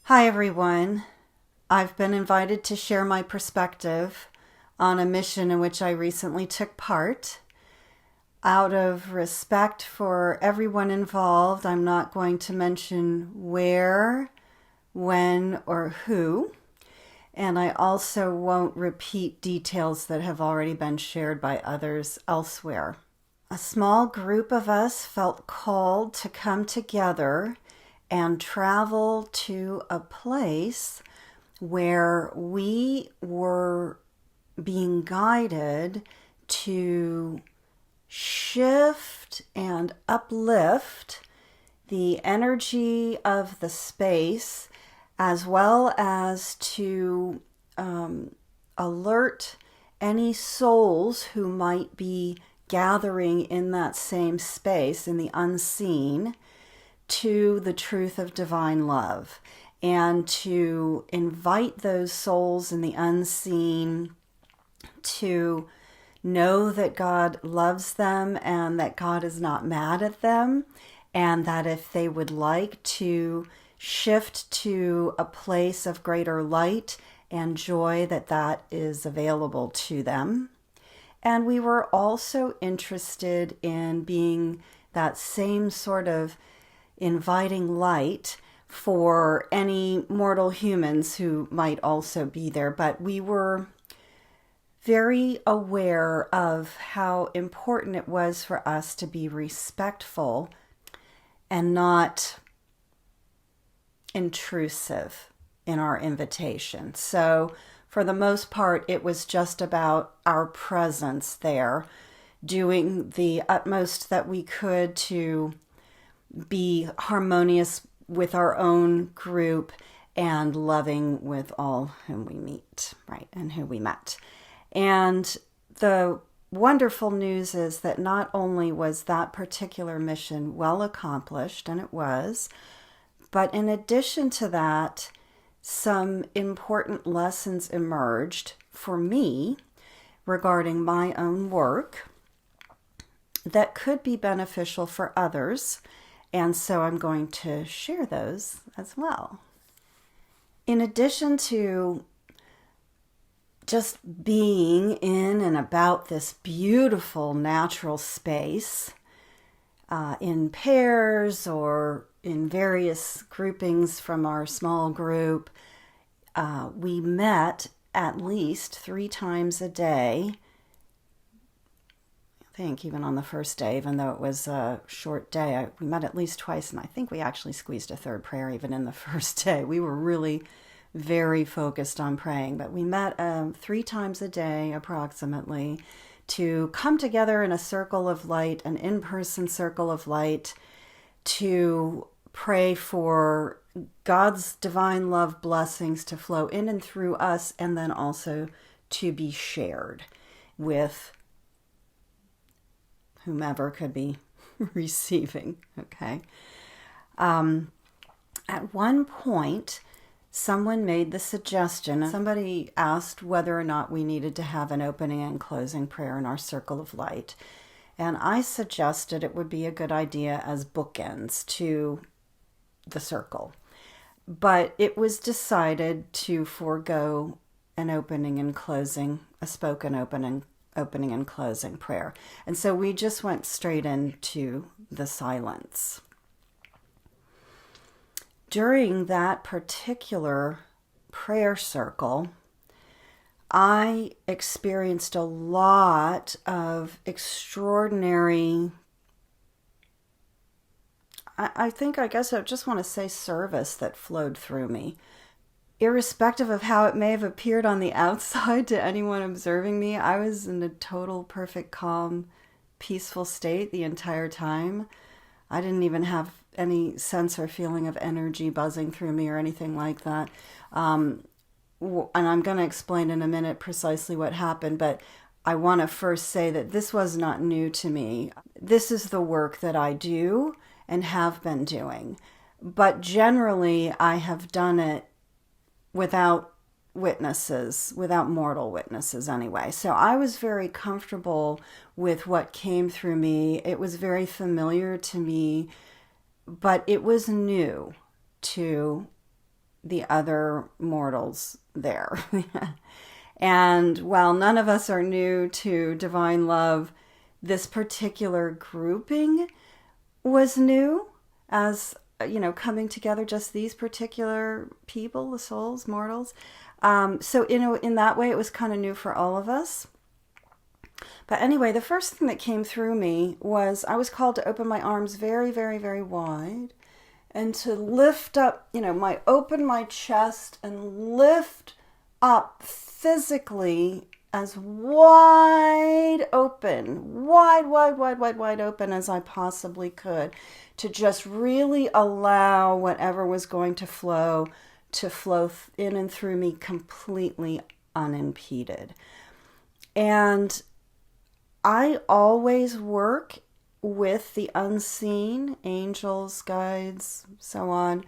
Hi, everyone. I've been invited to share my perspective on a mission in which I recently took part. Out of respect for everyone involved, I'm not going to mention where, when, or who, and I also won't repeat details that have already been shared by others elsewhere. A small group of us felt called to come together and travel to a place where we were being guided to shift and uplift the energy of the space, as well as to alert any souls who might be gathering in that same space in the unseen to the truth of divine love, and to invite those souls in the unseen to know that God loves them and that God is not mad at them, and that if they would like to shift to a place of greater light and joy, that is available to them. And we were also interested in being that same sort of inviting light for any mortal humans who might also be there. But we were very aware of how important it was for us to be respectful and not intrusive in our invitation. So for the most part, it was just about our presence there, doing the utmost that we could to be harmonious with our own group and loving with all whom we meet, right, and who we met. And the wonderful news is that not only was that particular mission well accomplished, and it was, but in addition to that, some important lessons emerged for me regarding my own work that could be beneficial for others. And so I'm going to share those as well. In addition to just being in and about this beautiful natural space, in pairs or in various groupings from our small group, we met at least 3 times a day. I think even on the first day, even though it was a short day, we met at least twice, and I think we actually squeezed a third prayer even in the first day. We were really very focused on praying, but we met 3 times a day approximately to come together in a circle of light, an in-person circle of light, to pray for God's divine love blessings to flow in and through us, and then also to be shared with whomever could be receiving, okay? At one point, someone made the suggestion, somebody asked whether or not we needed to have an opening and closing prayer in our circle of light. And I suggested it would be a good idea as bookends to the circle. But it was decided to forego an opening and closing, a spoken opening and closing prayer. And so we just went straight into the silence. During that particular prayer circle, I experienced a lot of extraordinary, I guess I just want to say service that flowed through me. Irrespective of how it may have appeared on the outside to anyone observing me, I was in a total, perfect, calm, peaceful state the entire time. I didn't even have any sense or feeling of energy buzzing through me or anything like that. And I'm going to explain in a minute precisely what happened, but I want to first say that this was not new to me. This is the work that I do and have been doing. But generally, I have done it without witnesses, without mortal witnesses anyway. So I was very comfortable with what came through me. It was very familiar to me, but it was new to the other mortals there. And while none of us are new to divine love, this particular grouping was new, as coming together, just these particular people, the souls, mortals. So in that way, it was kind of new for all of us. But anyway, the first thing that came through me was I was called to open my arms very, very, very wide and to lift up, open my chest and lift up physically as wide open, wide open as I possibly could, to just really allow whatever was going to flow in and through me completely unimpeded. And I always work with the unseen, angels, guides, so on.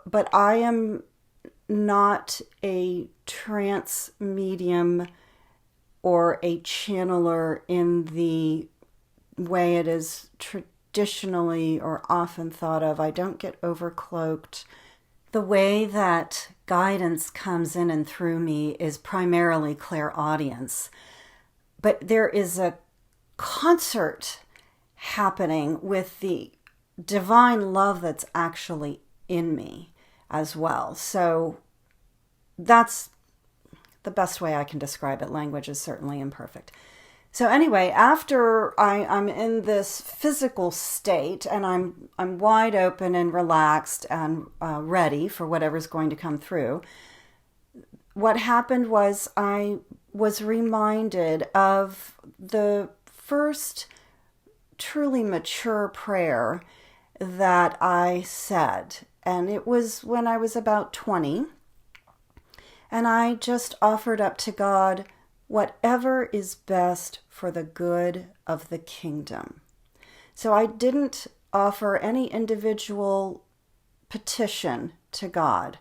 But I am not a trance medium or a channeler in the way it is traditionally or often thought of. I don't get overcloaked. The way that guidance comes in and through me is primarily clairaudience. But there is a concert happening with the divine love that's actually in me as well. So that's the best way I can describe it. Language is certainly imperfect. So anyway, after I'm in this physical state and I'm wide open and relaxed and ready for whatever's going to come through, what happened was I was reminded of the first truly mature prayer that I said. And it was when I was about 20. And I just offered up to God whatever is best for the good of the kingdom. So I didn't offer any individual petition to God.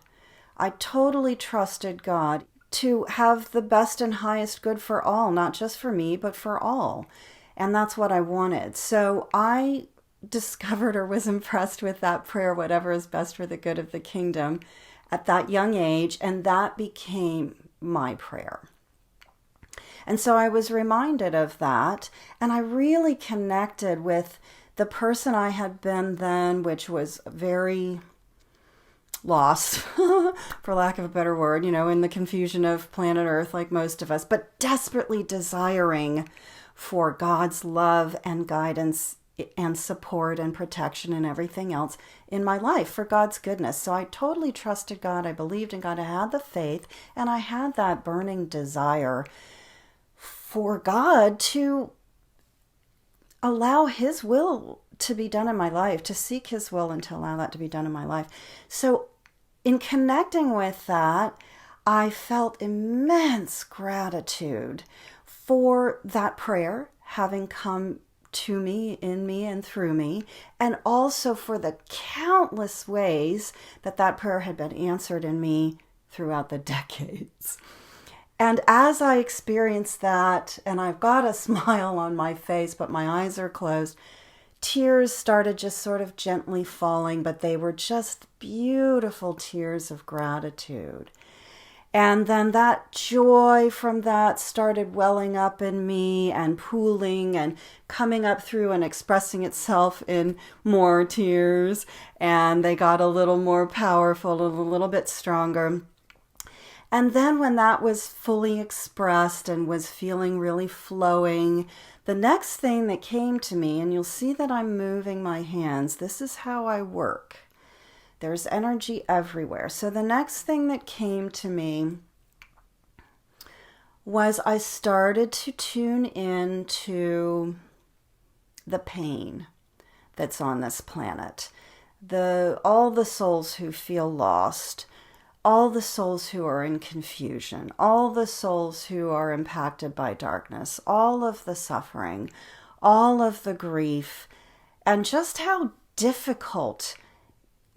I totally trusted God to have the best and highest good for all, not just for me, but for all. And that's what I wanted. So I discovered or was impressed with that prayer, whatever is best for the good of the kingdom, at that young age, and that became my prayer. And so I was reminded of that, and I really connected with the person I had been then, which was very lost, for lack of a better word, in the confusion of planet Earth, like most of us, but desperately desiring for God's love and guidance and support and protection and everything else in my life, for God's goodness. So I totally trusted God. I believed in God. I had the faith, and I had that burning desire for God to allow His will to be done in my life, to seek His will and to allow that to be done in my life. So in connecting with that, I felt immense gratitude for that prayer having come to me, in me, and through me, and also for the countless ways that prayer had been answered in me throughout the decades. And as I experienced that, and I've got a smile on my face, but my eyes are closed, tears started just sort of gently falling, but they were just beautiful tears of gratitude. And then that joy from that started welling up in me and pooling and coming up through and expressing itself in more tears. And they got a little more powerful, a little bit stronger. And then when that was fully expressed and was feeling really flowing, the next thing that came to me, and you'll see that I'm moving my hands, this is how I work. There's energy everywhere. So the next thing that came to me was I started to tune into the pain that's on this planet. All the souls who feel lost, all the souls who are in confusion, all the souls who are impacted by darkness, all of the suffering, all of the grief, and just how difficult,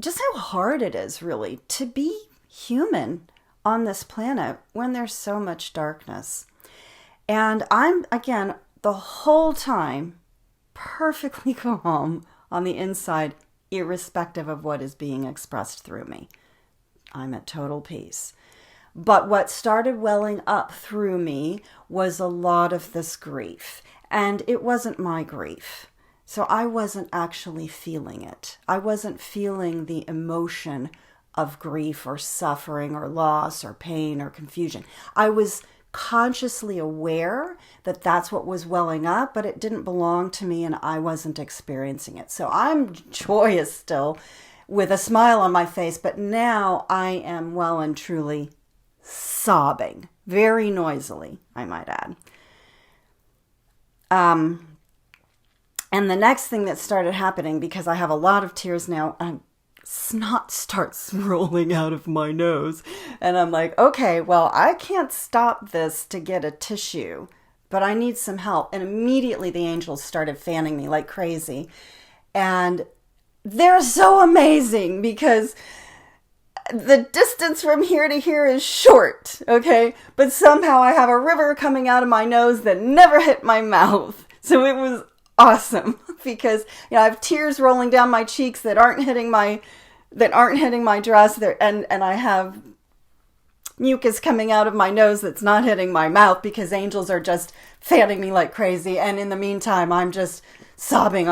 just how hard it is really to be human on this planet when there's so much darkness. And I'm, again, the whole time perfectly calm on the inside, irrespective of what is being expressed through me. I'm at total peace. But what started welling up through me was a lot of this grief. And it wasn't my grief. So I wasn't actually feeling it. I wasn't feeling the emotion of grief or suffering or loss or pain or confusion. I was consciously aware that that's what was welling up, but it didn't belong to me and I wasn't experiencing it. So I'm joyous still with a smile on my face, but now I am well and truly sobbing, very noisily, I might add. And the next thing that started happening, because I have a lot of tears now, snot starts rolling out of my nose. And I'm like, okay, well, I can't stop this to get a tissue, but I need some help. And immediately the angels started fanning me like crazy. And they're so amazing because the distance from here to here is short, okay? But somehow I have a river coming out of my nose that never hit my mouth. So it was awesome because I have tears rolling down my cheeks that aren't hitting my dress there, and I have mucus coming out of my nose that's not hitting my mouth because angels are just fanning me like crazy. And in the meantime, I'm just sobbing.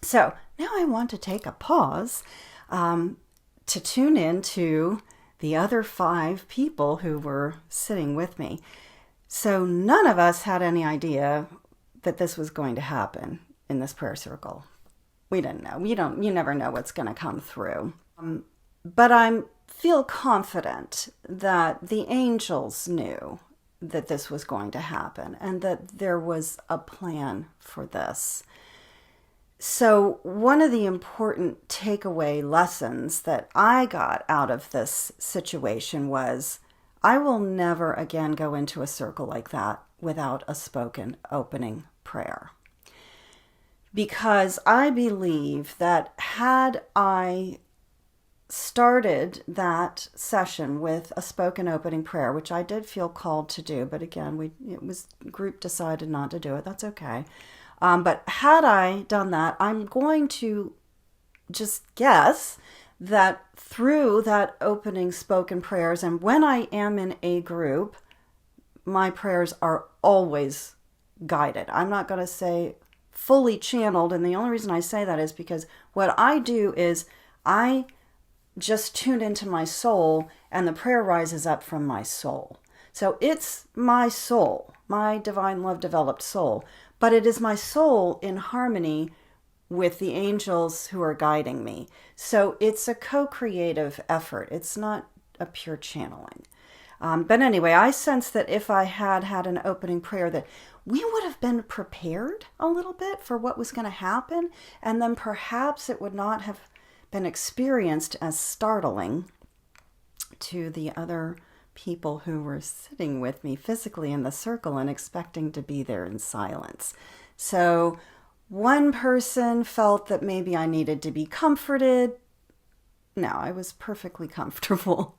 So now I want to take a pause to tune in to the other 5 people who were sitting with me. So none of us had any idea that this was going to happen in this prayer circle. We didn't know. You never know what's going to come through. But I feel confident that the angels knew that this was going to happen and that there was a plan for this. So one of the important takeaway lessons that I got out of this situation was I will never again go into a circle like that without a spoken opening prayer. Because I believe that had I started that session with a spoken opening prayer, which I did feel called to do, but again, group decided not to do it. That's okay. But had I done that, I'm going to just guess that through that opening spoken prayers, and when I am in a group, my prayers are always guided. I'm not going to say fully channeled, and the only reason I say that is because what I do is I just tune into my soul, and the prayer rises up from my soul. So it's my soul, my divine love developed soul, but it is my soul in harmony with the angels who are guiding me. So it's a co-creative effort. It's not a pure channeling. But anyway, I sense that if I had an opening prayer, that we would have been prepared a little bit for what was going to happen, and then perhaps it would not have been experienced as startling to the other people who were sitting with me physically in the circle and expecting to be there in silence. So one person felt that maybe I needed to be comforted. No, I was perfectly comfortable.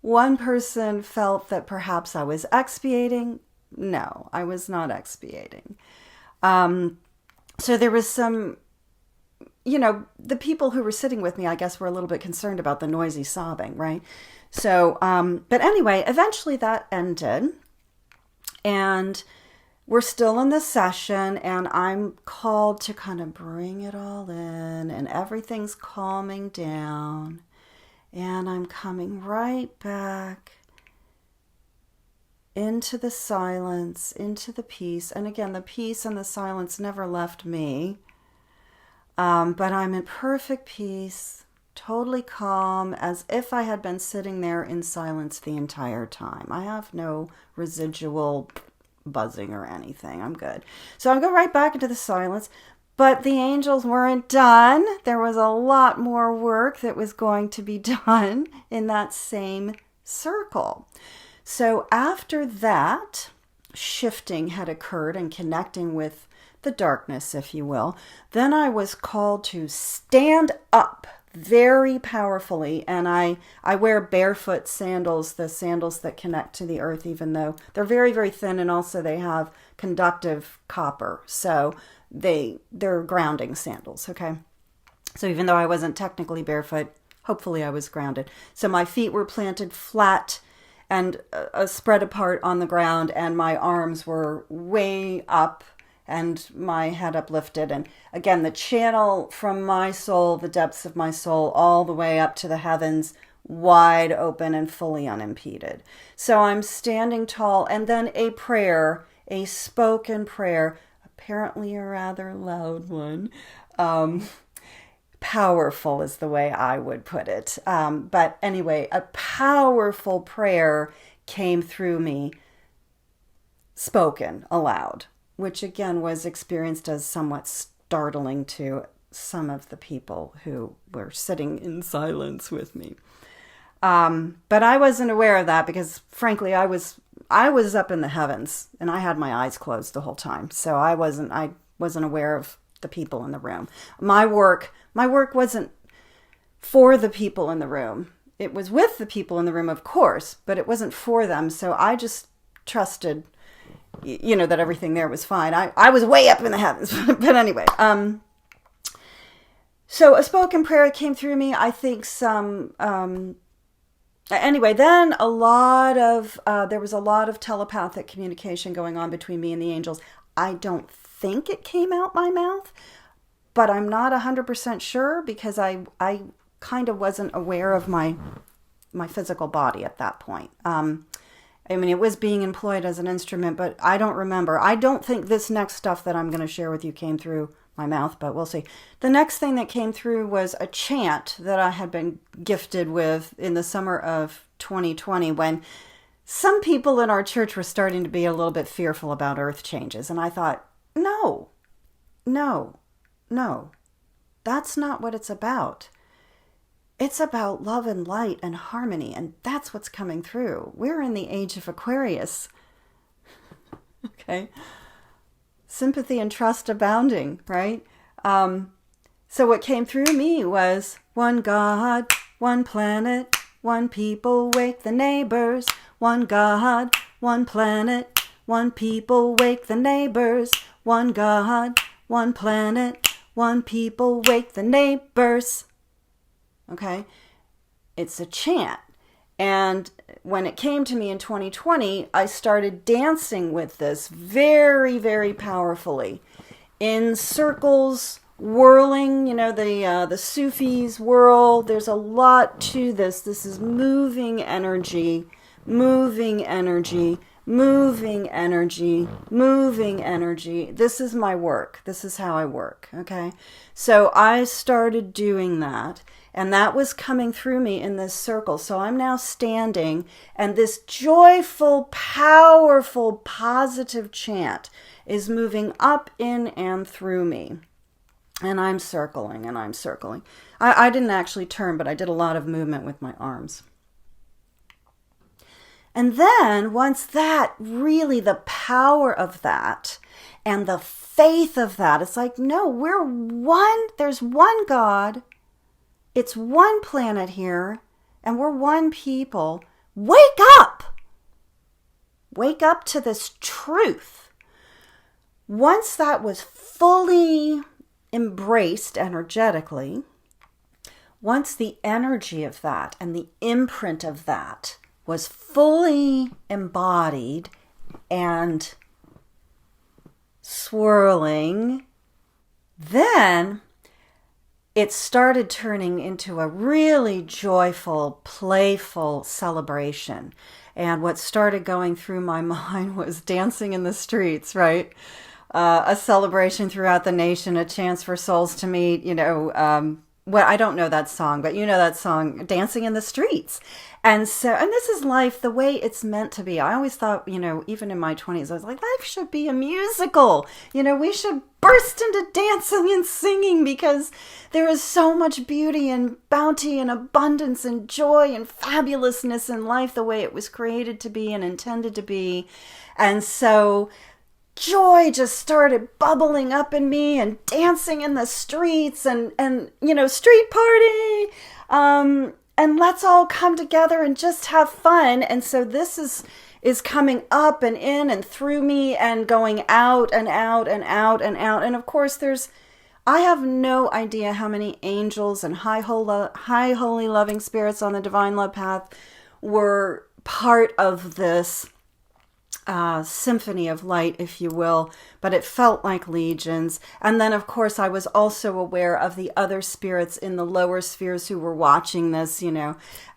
One person felt that perhaps I was expiating. No, I was not expiating. So there was some, the people who were sitting with me, I guess, were a little bit concerned about the noisy sobbing, right? So, but anyway, eventually that ended, and we're still in the session, and I'm called to kind of bring it all in, and everything's calming down, and I'm coming right back into the silence, into the peace. And again, the peace and the silence never left me, but I'm in perfect peace, totally calm, as if I had been sitting there in silence the entire time. I have no residual buzzing or anything. I'm good. So I'm going right back into the silence, but the angels weren't done. There was a lot more work that was going to be done in that same circle. So after that shifting had occurred and connecting with the darkness, if you will, then I was called to stand up very powerfully, and I wear barefoot sandals, the sandals that connect to the earth, even though they're very, very thin, and also they have conductive copper, so they're grounding sandals, okay? So even though I wasn't technically barefoot, hopefully I was grounded. So my feet were planted flat and spread apart on the ground, and my arms were way up and my head uplifted. And again, the channel from my soul, the depths of my soul, all the way up to the heavens, wide open and fully unimpeded. So I'm standing tall, and then a prayer, a spoken prayer, apparently a rather loud one. Powerful is the way I would put it. But anyway, a powerful prayer came through me, spoken aloud, which again was experienced as somewhat startling to some of the people who were sitting in silence with me. But I wasn't aware of that because, frankly, I was up in the heavens and I had my eyes closed the whole time. So I wasn't aware of the people in the room. My work wasn't for the people in the room. It was with the people in the room, of course, but it wasn't for them. So I just trusted, that everything there was fine. I was way up in the heavens, but anyway. So a spoken prayer came through me. I think anyway, then there was a lot of telepathic communication going on between me and the angels. I don't think it came out my mouth, but I'm not 100% sure because I kind of wasn't aware of my physical body at that point. It was being employed as an instrument, but I don't remember. I don't think this next stuff that I'm going to share with you came through my mouth, but we'll see. The next thing that came through was a chant that I had been gifted with in the summer of 2020 when some people in our church were starting to be a little bit fearful about earth changes. And I thought, no, that's not what it's about. It's about love and light and harmony, and that's what's coming through. We're in the age of Aquarius. Okay? Sympathy and trust abounding, right? So what came through me was one God, one planet, one people, wake the neighbors. One God, one planet, one people, wake the neighbors. One God, one planet, one people, wake the neighbors. Okay? It's a chant. And when it came to me in 2020, I started dancing with this very, very powerfully in circles, whirling, the Sufis whirl. There's a lot to this. This is moving energy, moving energy, moving energy, moving energy. This is my work. This is how I work. Okay. So I started doing that. And that was coming through me in this circle. So I'm now standing, and this joyful, powerful, positive chant is moving up, in, and through me. And I'm circling, and I'm circling. I didn't actually turn, but I did a lot of movement with my arms. And then once that, really the power of that and the faith of that, it's like, no, we're one. There's one God. It's one planet here, and we're one people. Wake up! Wake up to this truth. Once that was fully embraced energetically, once the energy of that and the imprint of that was fully embodied and swirling, then it started turning into a really joyful, playful celebration. And what started going through my mind was dancing in the streets, right? A celebration throughout the nation, a chance for souls to meet, I don't know that song, but you know that song, Dancing in the Streets. And this is life the way it's meant to be. I always thought, even in my 20s, I was like, life should be a musical. We should burst into dancing and singing because there is so much beauty and bounty and abundance and joy and fabulousness in life the way it was created to be and intended to be. And so joy just started bubbling up in me and dancing in the streets and street party. And let's all come together and just have fun. And so this is coming up and in and through me and going out and out and out and out. And of course, I have no idea how many angels and high holy loving spirits on the divine love path were part of this symphony of light, if you will, but it felt like legions. And then, of course, I was also aware of the other spirits in the lower spheres who were watching this,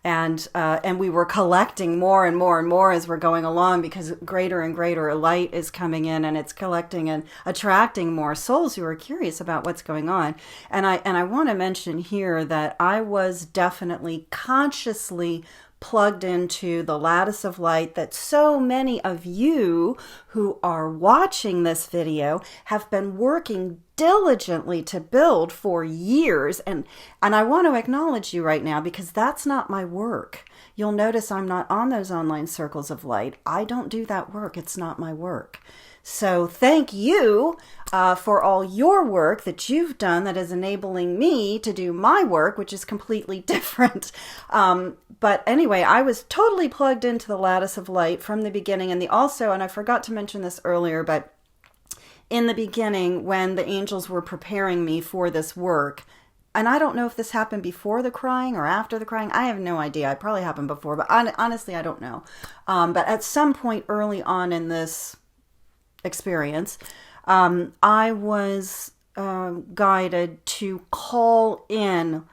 and we were collecting more and more and more as we're going along, because greater and greater light is coming in, and it's collecting and attracting more souls who are curious about what's going on. And I want to mention here that I was definitely consciously plugged into the lattice of light that so many of you who are watching this video have been working diligently to build for years. And I want to acknowledge you right now, because that's not my work. You'll notice I'm not on those online circles of light. I don't do that work. It's not my work. So thank you for all your work that you've done that is enabling me to do my work, which is completely different. But anyway, I was totally plugged into the lattice of light from the beginning. And I forgot to mention this earlier, but in the beginning, when the angels were preparing me for this work, and I don't know if this happened before the crying or after the crying. I have no idea. It probably happened before, but honestly, I don't know. But at some point early on in this experience, I was guided to call in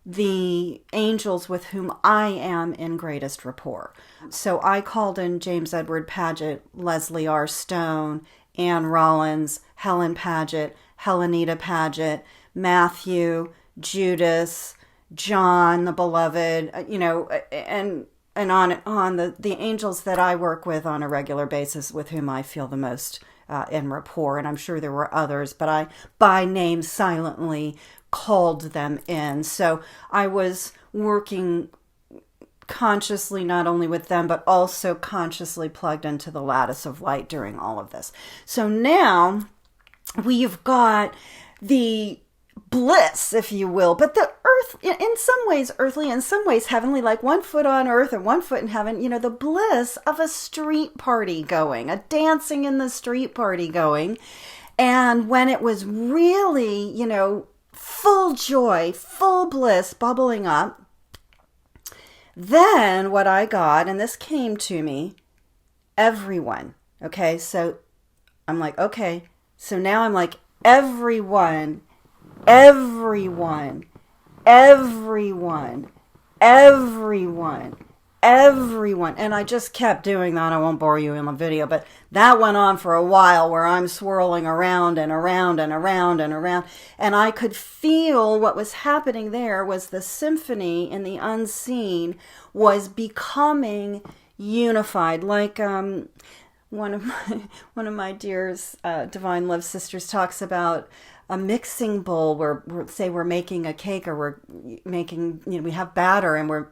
the angels with whom I am in greatest rapport. So I called in James Edward Paget, Leslie R. Stone, Anne Rollins, Helen Paget, Helenita Paget, Matthew, Judas, John, the beloved, and on and on, the angels that I work with on a regular basis, with whom I feel the most in rapport. And I'm sure there were others, but I, by name, silently called them in. So I was working consciously not only with them, but also consciously plugged into the lattice of light during all of this. So now we've got the bliss, if you will, but the earth, in some ways earthly, in some ways heavenly, like 1 foot on earth and 1 foot in heaven, the bliss of a street party going, a dancing in the street party going. And when it was really, full joy, full bliss bubbling up, then what I got, and this came to me, everyone. Okay, so I'm like, okay, so now I'm like, everyone. And I just kept doing that. I won't bore you in the video, but that went on for a while, where I'm swirling around and around and around and around. And I could feel what was happening there was the symphony in the unseen was becoming unified. Like one of my dearest Divine Love sisters talks about a mixing bowl where, say, we're making a cake, or we're making, we have batter, and we're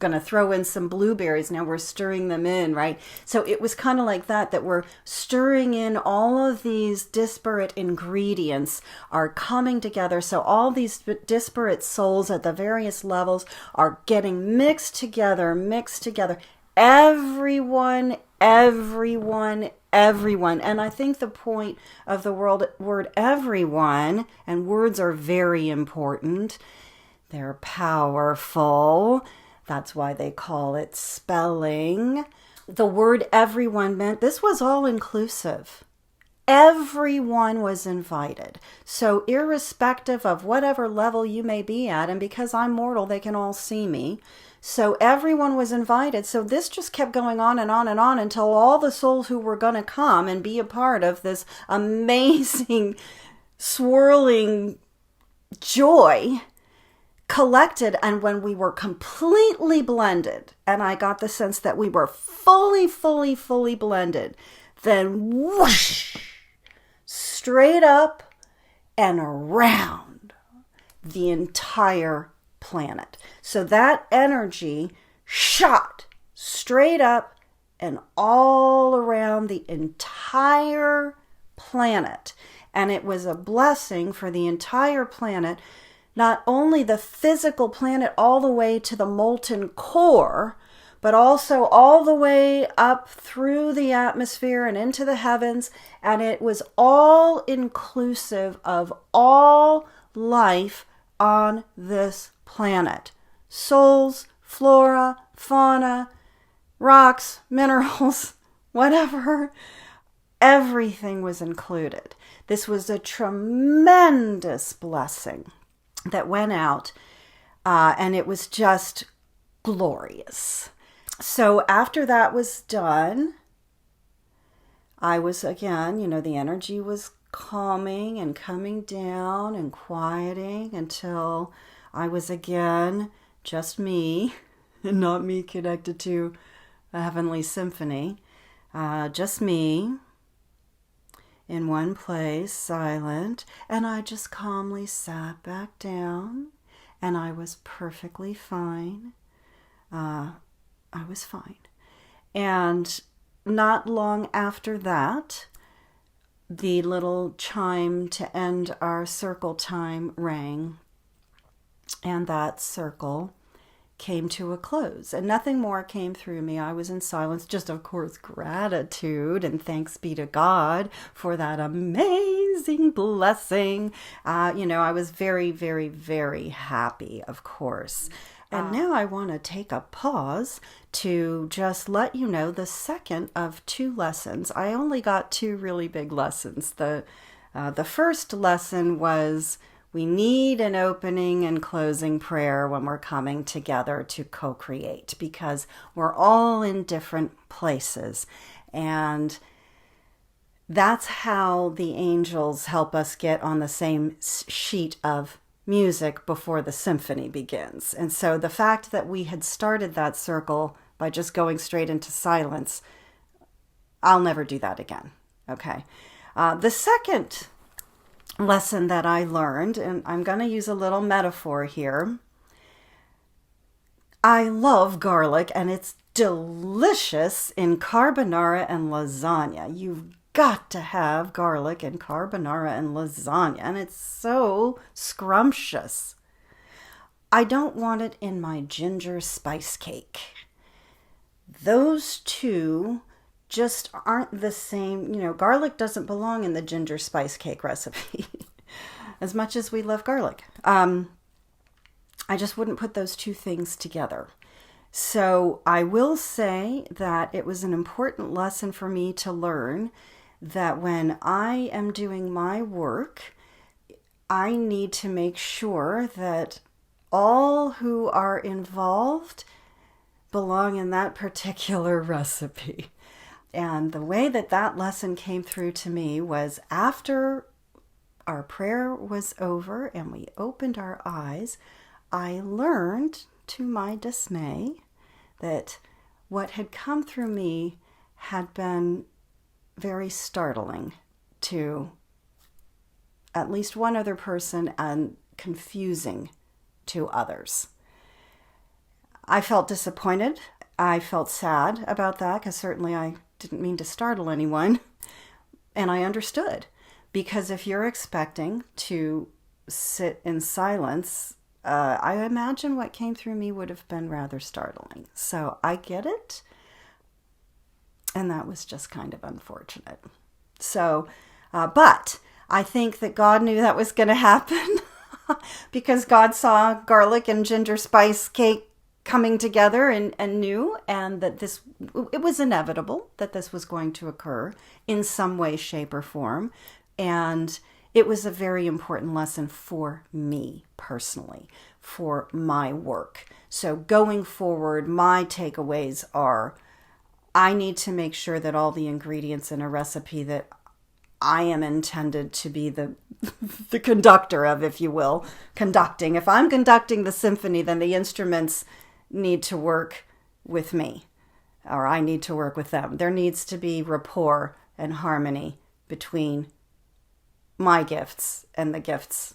going to throw in some blueberries. Now we're stirring them in, right? So it was kind of like that we're stirring in all of these disparate ingredients are coming together. So all these disparate souls at the various levels are getting mixed together. Everyone. And I think the point of the word everyone, and words are very important, they're powerful. That's why they call it spelling. The word everyone meant this was all inclusive. Everyone was invited. So irrespective of whatever level you may be at, and because I'm mortal, they can all see me. So everyone was invited. So this just kept going on and on and on until all the souls who were going to come and be a part of this amazing, swirling joy collected. And when we were completely blended, and I got the sense that we were fully blended, then whoosh, straight up and around the entire planet. So that energy shot straight up and all around the entire planet. And it was a blessing for the entire planet, not only the physical planet all the way to the molten core, but also all the way up through the atmosphere and into the heavens. And it was all inclusive of all life on this planet. Souls, flora, fauna, rocks, minerals, whatever. Everything was included. This was a tremendous blessing that went out, and it was just glorious. So after that was done, I was again, the energy was calming and coming down and quieting until I was again just me, and not me connected to a heavenly symphony, just me in one place, silent, and I just calmly sat back down, and I was perfectly fine. I was fine. And not long after that, the little chime to end our circle time rang, and that circle came to a close, and nothing more came through me. I was in silence, just of course gratitude and thanks be to God for that amazing blessing. I was very, very, very happy, of course. And now I want to take a pause to just let you know the second of 2 lessons. I only got 2 really big lessons. The first lesson was we need an opening and closing prayer when we're coming together to co-create, because we're all in different places. And that's how the angels help us get on the same sheet of music before the symphony begins. And so the fact that we had started that circle by just going straight into silence, I'll never do that again. Okay. The second lesson that I learned, and I'm going to use a little metaphor here. I love garlic, and it's delicious in carbonara and lasagna. You've got to have garlic in carbonara and lasagna, and it's so scrumptious. I don't want it in my ginger spice cake. Those two just aren't the same. Garlic doesn't belong in the ginger spice cake recipe as much as we love garlic. I just wouldn't put those 2 things together. So I will say that it was an important lesson for me to learn that when I am doing my work, I need to make sure that all who are involved belong in that particular recipe. And the way that lesson came through to me was after our prayer was over and we opened our eyes, I learned, to my dismay, that what had come through me had been very startling to at least one other person and confusing to others. I felt disappointed. I felt sad about that, because certainly I didn't mean to startle anyone. And I understood, because if you're expecting to sit in silence, I imagine what came through me would have been rather startling. So I get it. And that was just kind of unfortunate. So, but I think that God knew that was going to happen because God saw garlic and ginger spice cake coming together and knew, and that it was inevitable that this was going to occur in some way, shape, or form. And it was a very important lesson for me personally, for my work. So going forward, my takeaways are, I need to make sure that all the ingredients in a recipe that I am intended to be the conductor of, if you will, conducting. If I'm conducting the symphony, then the instruments need to work with me, or I need to work with them. There needs to be rapport and harmony between my gifts and the gifts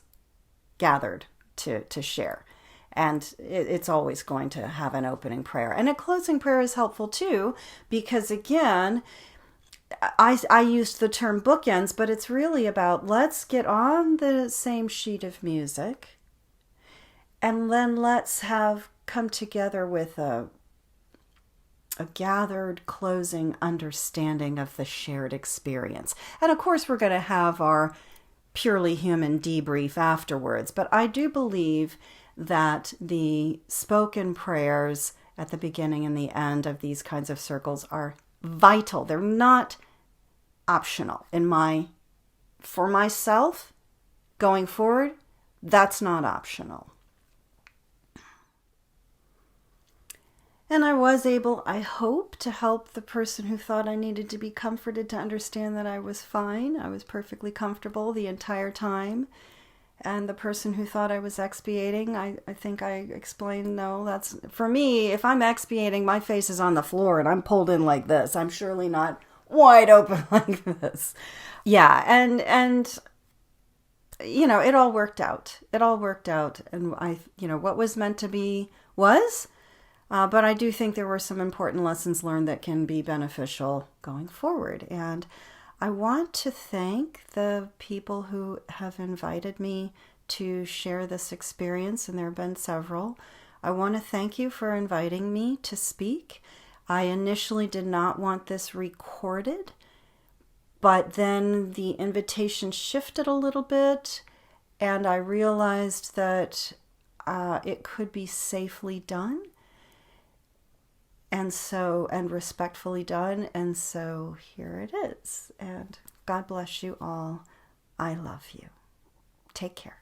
gathered to share. And it's always going to have an opening prayer. And a closing prayer is helpful too, because again, I used the term bookends, but it's really about let's get on the same sheet of music, and then let's have come together with a a gathered, closing understanding of the shared experience. And of course, we're going to have our purely human debrief afterwards, but I do believe that the spoken prayers at the beginning and the end of these kinds of circles are vital. They're not optional. For myself, going forward, that's not optional. And I was able, I hope, to help the person who thought I needed to be comforted to understand that I was fine. I was perfectly comfortable the entire time. And the person who thought I was expiating, I think I explained, no, that's, for me, if I'm expiating, my face is on the floor and I'm pulled in like this. I'm surely not wide open like this. Yeah, and it all worked out. It all worked out. And what was meant to be was. But I do think there were some important lessons learned that can be beneficial going forward. And I want to thank the people who have invited me to share this experience, and there have been several. I want to thank you for inviting me to speak. I initially did not want this recorded, but then the invitation shifted a little bit, and I realized that it could be safely done. And respectfully done. And so here it is. And God bless you all. I love you. Take care.